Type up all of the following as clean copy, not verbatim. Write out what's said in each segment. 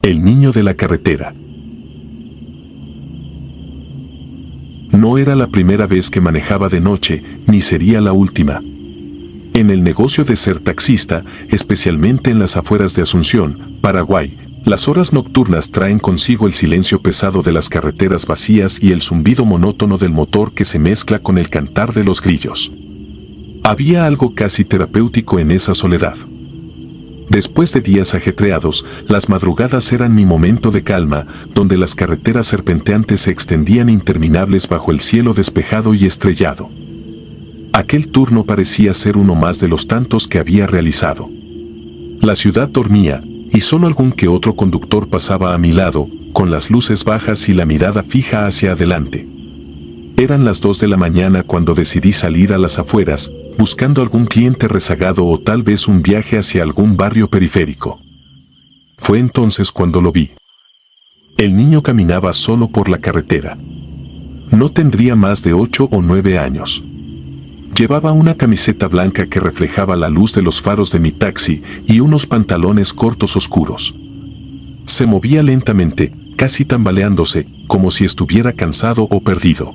El niño de la carretera. No era la primera vez que manejaba de noche, ni sería la última. En el negocio de ser taxista, especialmente en las afueras de Asunción, Paraguay, las horas nocturnas traen consigo el silencio pesado de las carreteras vacías y el zumbido monótono del motor que se mezcla con el cantar de los grillos. Había algo casi terapéutico en esa soledad. Después de días ajetreados, las madrugadas eran mi momento de calma, donde las carreteras serpenteantes se extendían interminables bajo el cielo despejado y estrellado. Aquel turno parecía ser uno más de los tantos que había realizado. La ciudad dormía, y solo algún que otro conductor pasaba a mi lado, con las luces bajas y la mirada fija hacia adelante. Eran las 2 de la mañana cuando decidí salir a las afueras, buscando algún cliente rezagado o tal vez un viaje hacia algún barrio periférico. Fue entonces cuando lo vi. El niño caminaba solo por la carretera. No tendría más de 8 o 9 años. Llevaba una camiseta blanca que reflejaba la luz de los faros de mi taxi y unos pantalones cortos oscuros. Se movía lentamente, casi tambaleándose, como si estuviera cansado o perdido.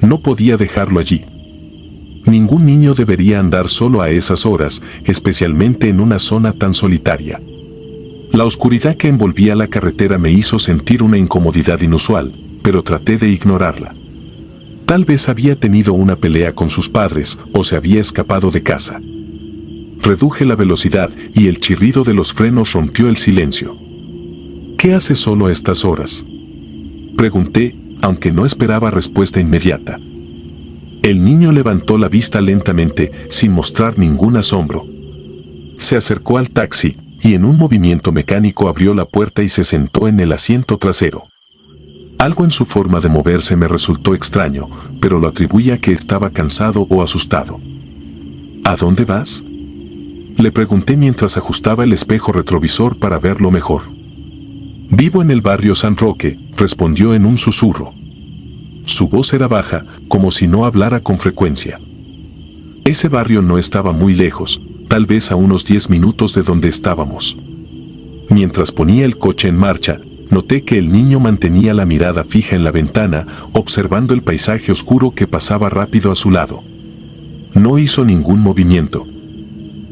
No podía dejarlo allí. Ningún niño debería andar solo a esas horas, especialmente en una zona tan solitaria. La oscuridad que envolvía la carretera me hizo sentir una incomodidad inusual, pero traté de ignorarla. Tal vez había tenido una pelea con sus padres o se había escapado de casa. Reduje la velocidad y el chirrido de los frenos rompió el silencio. ¿Qué hace solo a estas horas?, pregunté, aunque no esperaba respuesta inmediata. El niño levantó la vista lentamente, sin mostrar ningún asombro. Se acercó al taxi, y en un movimiento mecánico abrió la puerta y se sentó en el asiento trasero. Algo en su forma de moverse me resultó extraño, pero lo atribuí a que estaba cansado o asustado. ¿A dónde vas?, le pregunté mientras ajustaba el espejo retrovisor para verlo mejor. Vivo en el barrio San Roque, respondió en un susurro. Su voz era baja, como si no hablara con frecuencia. Ese barrio no estaba muy lejos, tal vez a unos 10 minutos de donde estábamos. Mientras ponía el coche en marcha, noté que el niño mantenía la mirada fija en la ventana, observando el paisaje oscuro que pasaba rápido a su lado. No hizo ningún movimiento.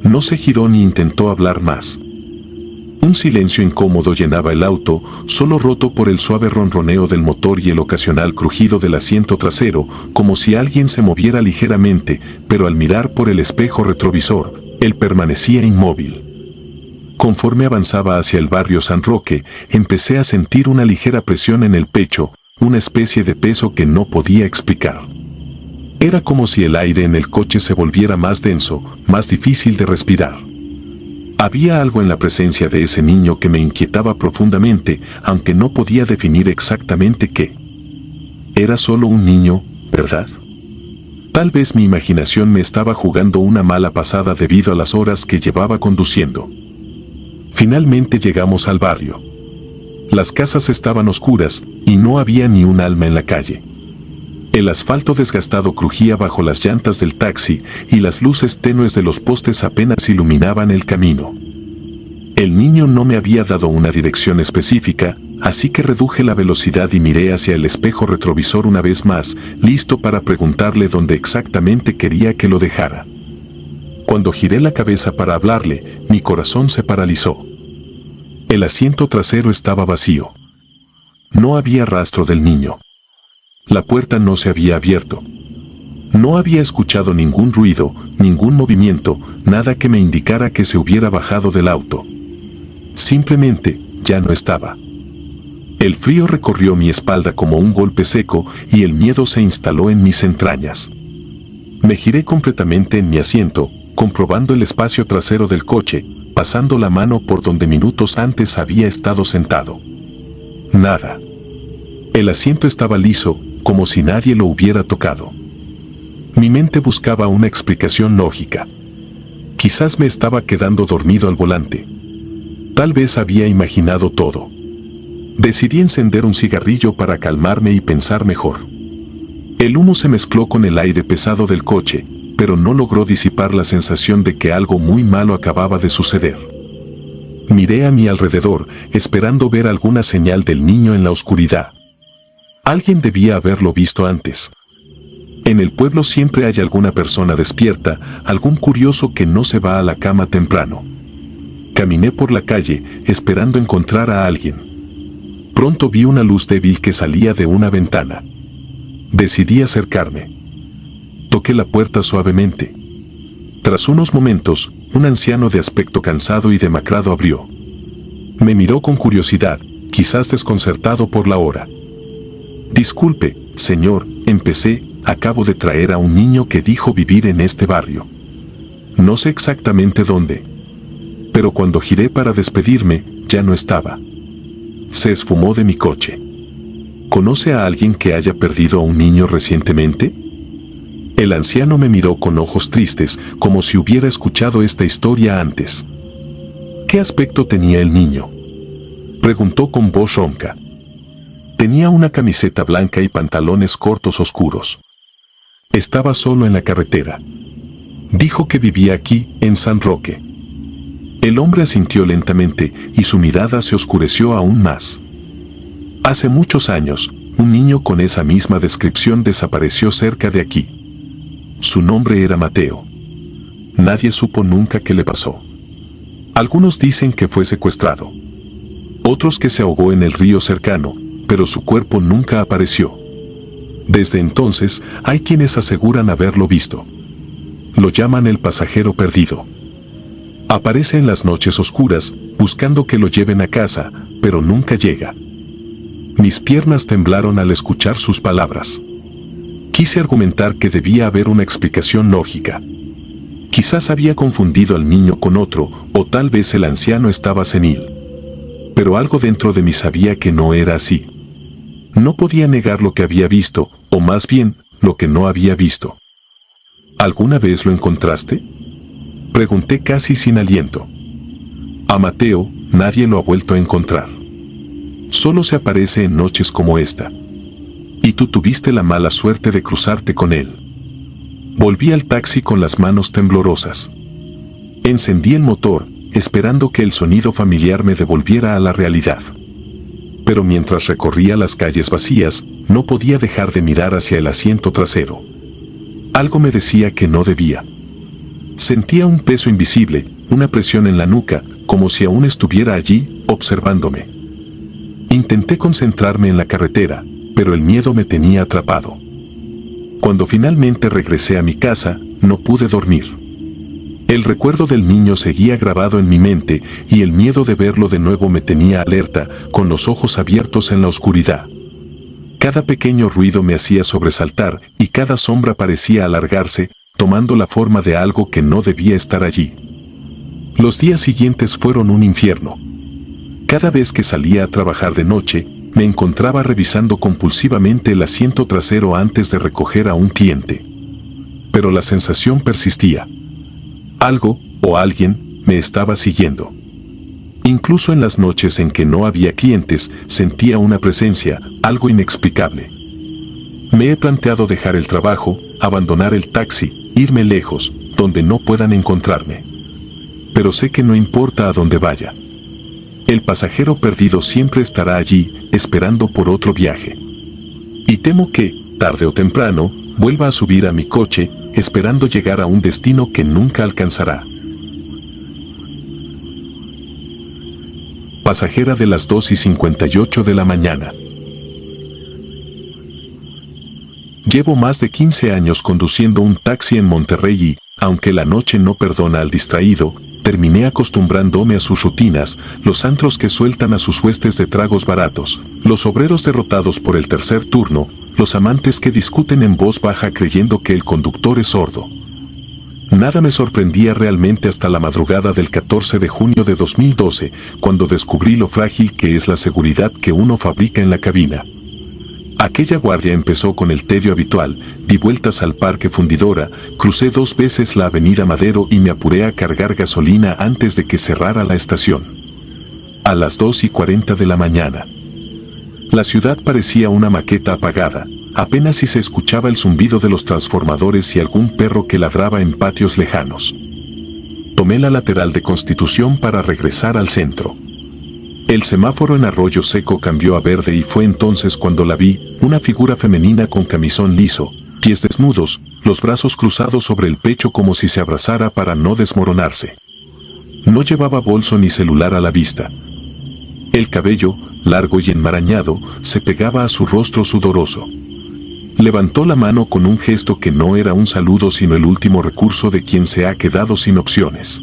No se giró ni intentó hablar más. Un silencio incómodo llenaba el auto, solo roto por el suave ronroneo del motor y el ocasional crujido del asiento trasero, como si alguien se moviera ligeramente, pero al mirar por el espejo retrovisor, él permanecía inmóvil. Conforme avanzaba hacia el barrio San Roque, empecé a sentir una ligera presión en el pecho, una especie de peso que no podía explicar. Era como si el aire en el coche se volviera más denso, más difícil de respirar. Había algo en la presencia de ese niño que me inquietaba profundamente, aunque no podía definir exactamente qué. Era solo un niño, ¿verdad? Tal vez mi imaginación me estaba jugando una mala pasada debido a las horas que llevaba conduciendo. Finalmente llegamos al barrio. Las casas estaban oscuras y no había ni un alma en la calle. El asfalto desgastado crujía bajo las llantas del taxi y las luces tenues de los postes apenas iluminaban el camino. El niño no me había dado una dirección específica, así que reduje la velocidad y miré hacia el espejo retrovisor una vez más, listo para preguntarle dónde exactamente quería que lo dejara. Cuando giré la cabeza para hablarle, mi corazón se paralizó. El asiento trasero estaba vacío. No había rastro del niño. La puerta no se había abierto. No había escuchado ningún ruido, ningún movimiento, nada que me indicara que se hubiera bajado del auto. Simplemente, ya no estaba. El frío recorrió mi espalda como un golpe seco y el miedo se instaló en mis entrañas. Me giré completamente en mi asiento, comprobando el espacio trasero del coche, pasando la mano por donde minutos antes había estado sentado. Nada. El asiento estaba liso, como si nadie lo hubiera tocado. Mi mente buscaba una explicación lógica. Quizás me estaba quedando dormido al volante. Tal vez había imaginado todo. Decidí encender un cigarrillo para calmarme y pensar mejor. El humo se mezcló con el aire pesado del coche, pero no logró disipar la sensación de que algo muy malo acababa de suceder. Miré a mi alrededor, esperando ver alguna señal del niño en la oscuridad. Alguien debía haberlo visto antes. En el pueblo siempre hay alguna persona despierta, algún curioso que no se va a la cama temprano. Caminé por la calle, esperando encontrar a alguien. Pronto vi una luz débil que salía de una ventana. Decidí acercarme. Toqué la puerta suavemente. Tras unos momentos, un anciano de aspecto cansado y demacrado abrió. Me miró con curiosidad, quizás desconcertado por la hora. Disculpe, señor, empecé, acabo de traer a un niño que dijo vivir en este barrio. No sé exactamente dónde. Pero cuando giré para despedirme, ya no estaba. Se esfumó de mi coche. ¿Conoce a alguien que haya perdido a un niño recientemente? El anciano me miró con ojos tristes, como si hubiera escuchado esta historia antes. ¿Qué aspecto tenía el niño?, preguntó con voz ronca. Tenía una camiseta blanca y pantalones cortos oscuros. Estaba solo en la carretera. Dijo que vivía aquí, en San Roque. El hombre asintió lentamente y su mirada se oscureció aún más. Hace muchos años, un niño con esa misma descripción desapareció cerca de aquí. Su nombre era Mateo. Nadie supo nunca qué le pasó. Algunos dicen que fue secuestrado. Otros que se ahogó en el río cercano, pero su cuerpo nunca apareció. Desde entonces, hay quienes aseguran haberlo visto. Lo llaman el pasajero perdido. Aparece en las noches oscuras, buscando que lo lleven a casa, pero nunca llega. Mis piernas temblaron al escuchar sus palabras. Quise argumentar que debía haber una explicación lógica. Quizás había confundido al niño con otro, o tal vez el anciano estaba senil. Pero algo dentro de mí sabía que no era así. No podía negar lo que había visto, o más bien, lo que no había visto. ¿Alguna vez lo encontraste?, pregunté casi sin aliento. A Mateo, nadie lo ha vuelto a encontrar. Solo se aparece en noches como esta. Y tú tuviste la mala suerte de cruzarte con él. Volví al taxi con las manos temblorosas. Encendí el motor, esperando que el sonido familiar me devolviera a la realidad. Pero mientras recorría las calles vacías, no podía dejar de mirar hacia el asiento trasero. Algo me decía que no debía. Sentía un peso invisible, una presión en la nuca, como si aún estuviera allí, observándome. Intenté concentrarme en la carretera, pero el miedo me tenía atrapado. Cuando finalmente regresé a mi casa, no pude dormir. El recuerdo del niño seguía grabado en mi mente y el miedo de verlo de nuevo me tenía alerta, con los ojos abiertos en la oscuridad. Cada pequeño ruido me hacía sobresaltar y cada sombra parecía alargarse, tomando la forma de algo que no debía estar allí. Los días siguientes fueron un infierno. Cada vez que salía a trabajar de noche, me encontraba revisando compulsivamente el asiento trasero antes de recoger a un cliente. Pero la sensación persistía. Algo, o alguien, me estaba siguiendo. Incluso en las noches en que no había clientes, sentía una presencia, algo inexplicable. Me he planteado dejar el trabajo, abandonar el taxi, irme lejos, donde no puedan encontrarme. Pero sé que no importa a dónde vaya. El pasajero perdido siempre estará allí, esperando por otro viaje. Y temo que, tarde o temprano, vuelva a subir a mi coche, esperando llegar a un destino que nunca alcanzará. Pasajera de las 2:58 de la mañana. Llevo más de 15 años conduciendo un taxi en Monterrey y, aunque la noche no perdona al distraído, terminé acostumbrándome a sus rutinas, los antros que sueltan a sus huestes de tragos baratos, los obreros derrotados por el tercer turno, los amantes que discuten en voz baja creyendo que el conductor es sordo. Nada me sorprendía realmente hasta la madrugada del 14 de junio de 2012, cuando descubrí lo frágil que es la seguridad que uno fabrica en la cabina. Aquella guardia empezó con el tedio habitual, di vueltas al Parque Fundidora, crucé 2 veces la avenida Madero y me apuré a cargar gasolina antes de que cerrara la estación. A las 2:40 de la mañana. La ciudad parecía una maqueta apagada, apenas si se escuchaba el zumbido de los transformadores y algún perro que ladraba en patios lejanos. Tomé la lateral de Constitución para regresar al centro. El semáforo en Arroyo Seco cambió a verde y fue entonces cuando la vi, una figura femenina con camisón liso, pies desnudos, los brazos cruzados sobre el pecho como si se abrazara para no desmoronarse. No llevaba bolso ni celular a la vista. El cabello, largo y enmarañado, se pegaba a su rostro sudoroso. Levantó la mano con un gesto que no era un saludo sino el último recurso de quien se ha quedado sin opciones.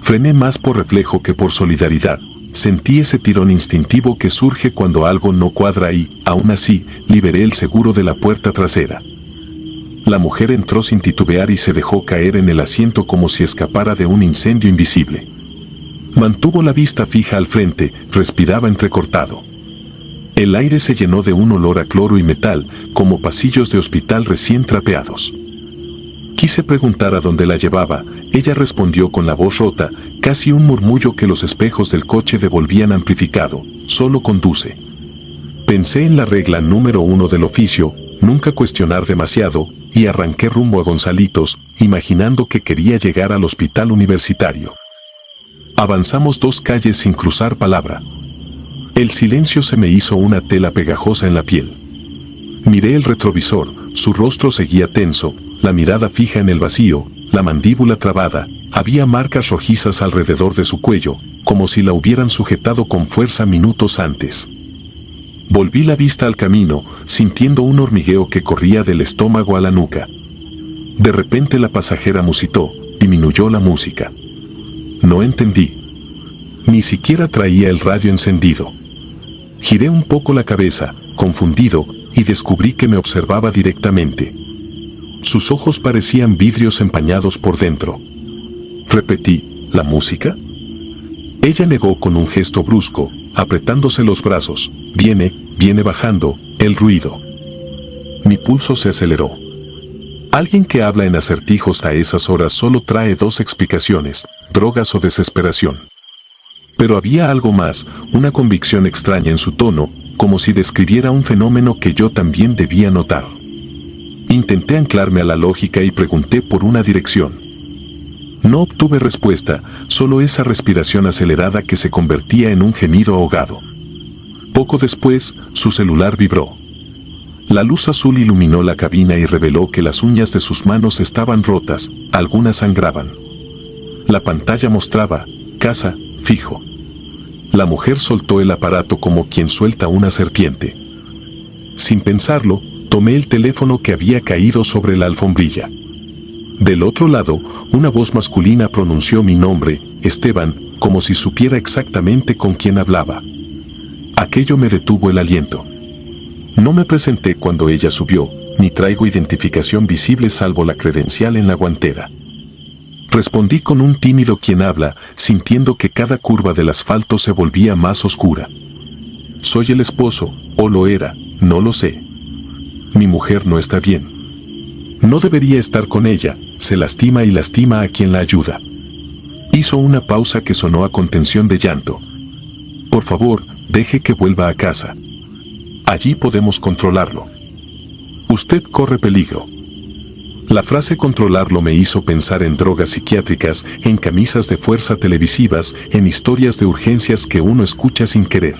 Frené más por reflejo que por solidaridad. Sentí ese tirón instintivo que surge cuando algo no cuadra y, aún así, liberé el seguro de la puerta trasera. La mujer entró sin titubear y se dejó caer en el asiento como si escapara de un incendio invisible. Mantuvo la vista fija al frente, respiraba entrecortado. El aire se llenó de un olor a cloro y metal, como pasillos de hospital recién trapeados. Quise preguntar a dónde la llevaba, ella respondió con la voz rota, casi un murmullo que los espejos del coche devolvían amplificado, solo conduce. Pensé en la regla número 1 del oficio, nunca cuestionar demasiado, y arranqué rumbo a Gonzalitos, imaginando que quería llegar al hospital universitario. Avanzamos 2 calles sin cruzar palabra. El silencio se me hizo una tela pegajosa en la piel. Miré el retrovisor, su rostro seguía tenso, la mirada fija en el vacío, la mandíbula trabada, había marcas rojizas alrededor de su cuello, como si la hubieran sujetado con fuerza minutos antes. Volví la vista al camino, sintiendo un hormigueo que corría del estómago a la nuca. De repente la pasajera musitó, disminuyó la música. No entendí. Ni siquiera traía el radio encendido. Giré un poco la cabeza, confundido, y descubrí que me observaba directamente. Sus ojos parecían vidrios empañados por dentro. Repetí, ¿la música? Ella negó con un gesto brusco, apretándose los brazos. Viene bajando, el ruido. Mi pulso se aceleró. Alguien que habla en acertijos a esas horas solo trae 2 explicaciones, drogas o desesperación. Pero había algo más, una convicción extraña en su tono, como si describiera un fenómeno que yo también debía notar. Intenté anclarme a la lógica y pregunté por una dirección. No obtuve respuesta, solo esa respiración acelerada que se convertía en un gemido ahogado. Poco después, su celular vibró. La luz azul iluminó la cabina y reveló que las uñas de sus manos estaban rotas, algunas sangraban. La pantalla mostraba, casa, fijo. La mujer soltó el aparato como quien suelta una serpiente. Sin pensarlo, tomé el teléfono que había caído sobre la alfombrilla. Del otro lado, una voz masculina pronunció mi nombre, Esteban, como si supiera exactamente con quién hablaba. Aquello me detuvo el aliento. No me presenté cuando ella subió, ni traigo identificación visible salvo la credencial en la guantera. Respondí con un tímido ¿quién habla?, sintiendo que cada curva del asfalto se volvía más oscura. Soy el esposo, o lo era, no lo sé. Mi mujer no está bien. No debería estar con ella, se lastima y lastima a quien la ayuda. Hizo una pausa que sonó a contención de llanto. Por favor, deje que vuelva a casa. Allí podemos controlarlo. Usted corre peligro. La frase controlarlo me hizo pensar en drogas psiquiátricas, en camisas de fuerza televisivas, en historias de urgencias que uno escucha sin querer.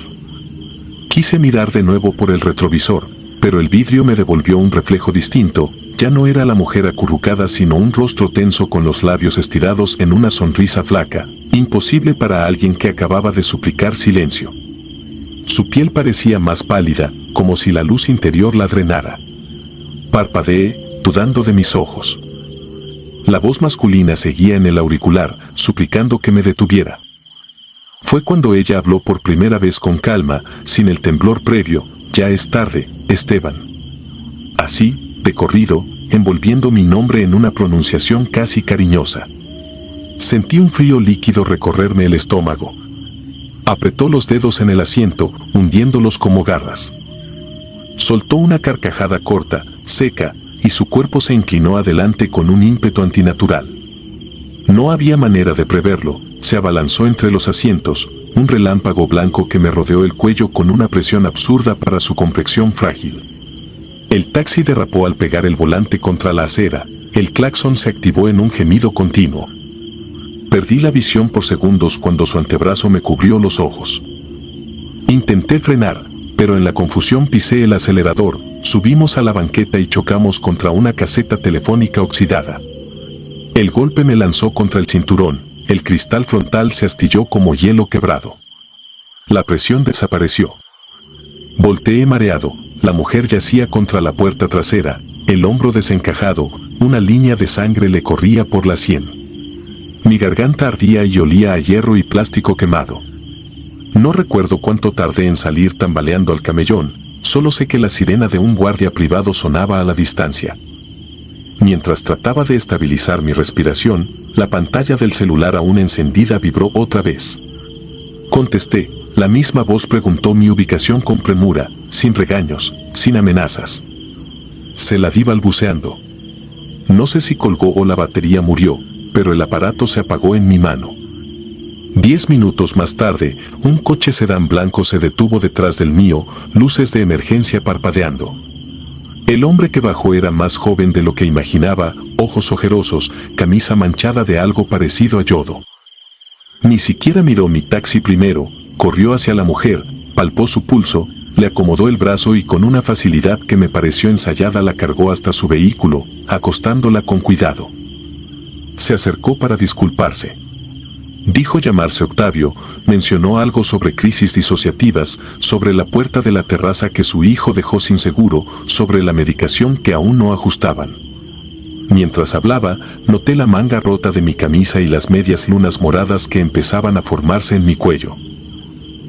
Quise mirar de nuevo por el retrovisor, pero el vidrio me devolvió un reflejo distinto. Ya no era la mujer acurrucada sino un rostro tenso con los labios estirados en una sonrisa flaca, imposible para alguien que acababa de suplicar silencio. Su piel parecía más pálida, como si la luz interior la drenara. Parpadeé, dudando de mis ojos. La voz masculina seguía en el auricular, suplicando que me detuviera. Fue cuando ella habló por primera vez con calma, sin el temblor previo, ya es tarde, Esteban. Así, de corrido, envolviendo mi nombre en una pronunciación casi cariñosa. Sentí un frío líquido recorrerme el estómago. Apretó los dedos en el asiento, hundiéndolos como garras. Soltó una carcajada corta, seca, y su cuerpo se inclinó adelante con un ímpetu antinatural. No había manera de preverlo, se abalanzó entre los asientos, un relámpago blanco que me rodeó el cuello con una presión absurda para su complexión frágil. El taxi derrapó al pegar el volante contra la acera, el claxon se activó en un gemido continuo. Perdí la visión por segundos cuando su antebrazo me cubrió los ojos. Intenté frenar, pero en la confusión pisé el acelerador, subimos a la banqueta y chocamos contra una caseta telefónica oxidada. El golpe me lanzó contra el cinturón, el cristal frontal se astilló como hielo quebrado. La presión desapareció. Volteé mareado, la mujer yacía contra la puerta trasera, el hombro desencajado, una línea de sangre le corría por la sien. Mi garganta ardía y olía a hierro y plástico quemado. No recuerdo cuánto tardé en salir tambaleando al camellón, solo sé que la sirena de un guardia privado sonaba a la distancia. Mientras trataba de estabilizar mi respiración, la pantalla del celular aún encendida vibró otra vez. Contesté, la misma voz preguntó mi ubicación con premura, sin regaños, sin amenazas. Se la di balbuceando. No sé si colgó o la batería murió, pero el aparato se apagó en mi mano. 10 minutos más tarde, un coche sedán blanco se detuvo detrás del mío, luces de emergencia parpadeando. El hombre que bajó era más joven de lo que imaginaba, ojos ojerosos, camisa manchada de algo parecido a yodo. Ni siquiera miró mi taxi primero, corrió hacia la mujer, palpó su pulso, le acomodó el brazo y con una facilidad que me pareció ensayada la cargó hasta su vehículo, acostándola con cuidado. Se acercó para disculparse. Dijo llamarse Octavio, mencionó algo sobre crisis disociativas, sobre la puerta de la terraza que su hijo dejó sin seguro, sobre la medicación que aún no ajustaban. Mientras hablaba, noté la manga rota de mi camisa y las medias lunas moradas que empezaban a formarse en mi cuello.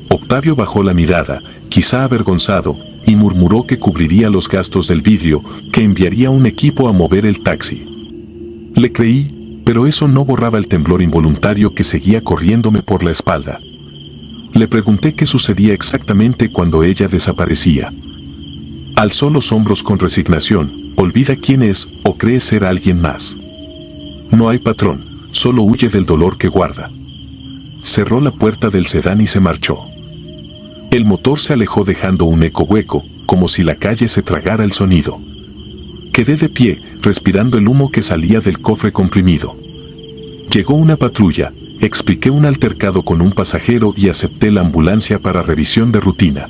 Octavio bajó la mirada, quizá avergonzado, y murmuró que cubriría los gastos del vidrio, que enviaría un equipo a mover el taxi. Le creí, pero eso no borraba el temblor involuntario que seguía corriéndome por la espalda. Le pregunté qué sucedía exactamente cuando ella desaparecía. Alzó los hombros con resignación, olvida quién es o cree ser alguien más. No hay patrón, solo huye del dolor que guarda. Cerró la puerta del sedán y se marchó. El motor se alejó dejando un eco hueco, como si la calle se tragara el sonido. Quedé de pie, respirando el humo que salía del cofre comprimido. Llegó una patrulla, expliqué un altercado con un pasajero y acepté la ambulancia para revisión de rutina.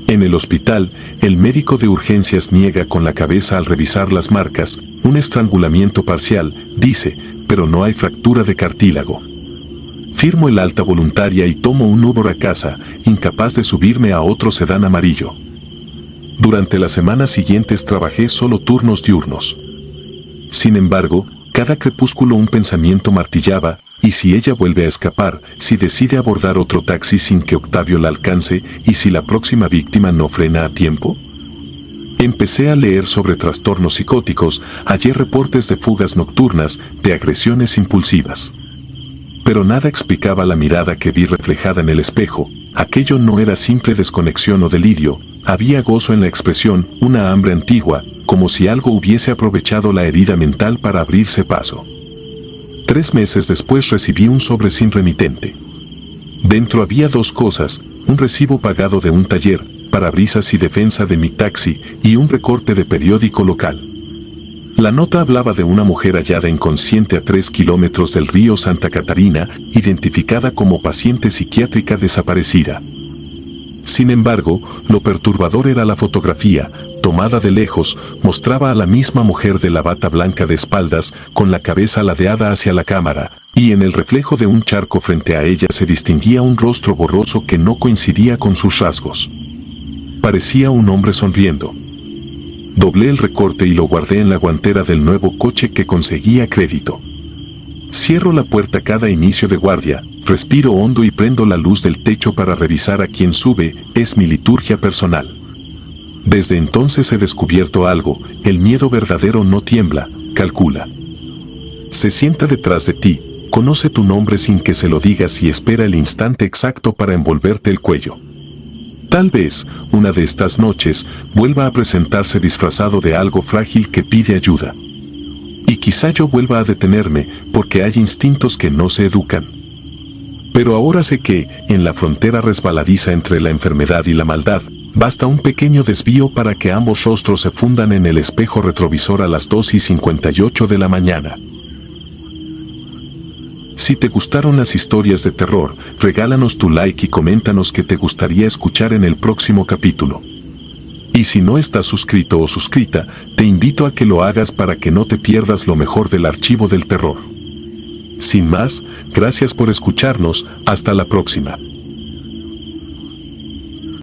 En el hospital, el médico de urgencias niega con la cabeza al revisar las marcas, un estrangulamiento parcial, dice, pero no hay fractura de cartílago. Firmo el alta voluntaria y tomo un Uber a casa, incapaz de subirme a otro sedán amarillo. Durante las semanas siguientes trabajé solo turnos diurnos. Sin embargo, cada crepúsculo un pensamiento martillaba, ¿y si ella vuelve a escapar, si decide abordar otro taxi sin que Octavio la alcance, y si la próxima víctima no frena a tiempo? Empecé a leer sobre trastornos psicóticos, hallé reportes de fugas nocturnas, de agresiones impulsivas. Pero nada explicaba la mirada que vi reflejada en el espejo, aquello no era simple desconexión o delirio, había gozo en la expresión, una hambre antigua, como si algo hubiese aprovechado la herida mental para abrirse paso. 3 meses después recibí un sobre sin remitente. Dentro había 2 cosas, un recibo pagado de un taller, parabrisas y defensa de mi taxi, y un recorte de periódico local. La nota hablaba de una mujer hallada inconsciente a 3 kilómetros del río Santa Catarina, identificada como paciente psiquiátrica desaparecida. Sin embargo, lo perturbador era la fotografía, tomada de lejos, mostraba a la misma mujer de la bata blanca de espaldas, con la cabeza ladeada hacia la cámara, y en el reflejo de un charco frente a ella se distinguía un rostro borroso que no coincidía con sus rasgos. Parecía un hombre sonriendo. Doblé el recorte y lo guardé en la guantera del nuevo coche que conseguía crédito. Cierro la puerta cada inicio de guardia, respiro hondo y prendo la luz del techo para revisar a quién sube, es mi liturgia personal. Desde entonces he descubierto algo, el miedo verdadero no tiembla, calcula. Se sienta detrás de ti, conoce tu nombre sin que se lo digas y espera el instante exacto para envolverte el cuello. Tal vez, una de estas noches, vuelva a presentarse disfrazado de algo frágil que pide ayuda. Y quizá yo vuelva a detenerme, porque hay instintos que no se educan. Pero ahora sé que, en la frontera resbaladiza entre la enfermedad y la maldad, Basta un pequeño desvío para que ambos rostros se fundan en el espejo retrovisor a las 2:58 de la mañana. Si te gustaron las historias de terror, regálanos tu like y coméntanos qué te gustaría escuchar en el próximo capítulo. Y si no estás suscrito o suscrita, te invito a que lo hagas para que no te pierdas lo mejor del archivo del terror. Sin más, gracias por escucharnos, hasta la próxima.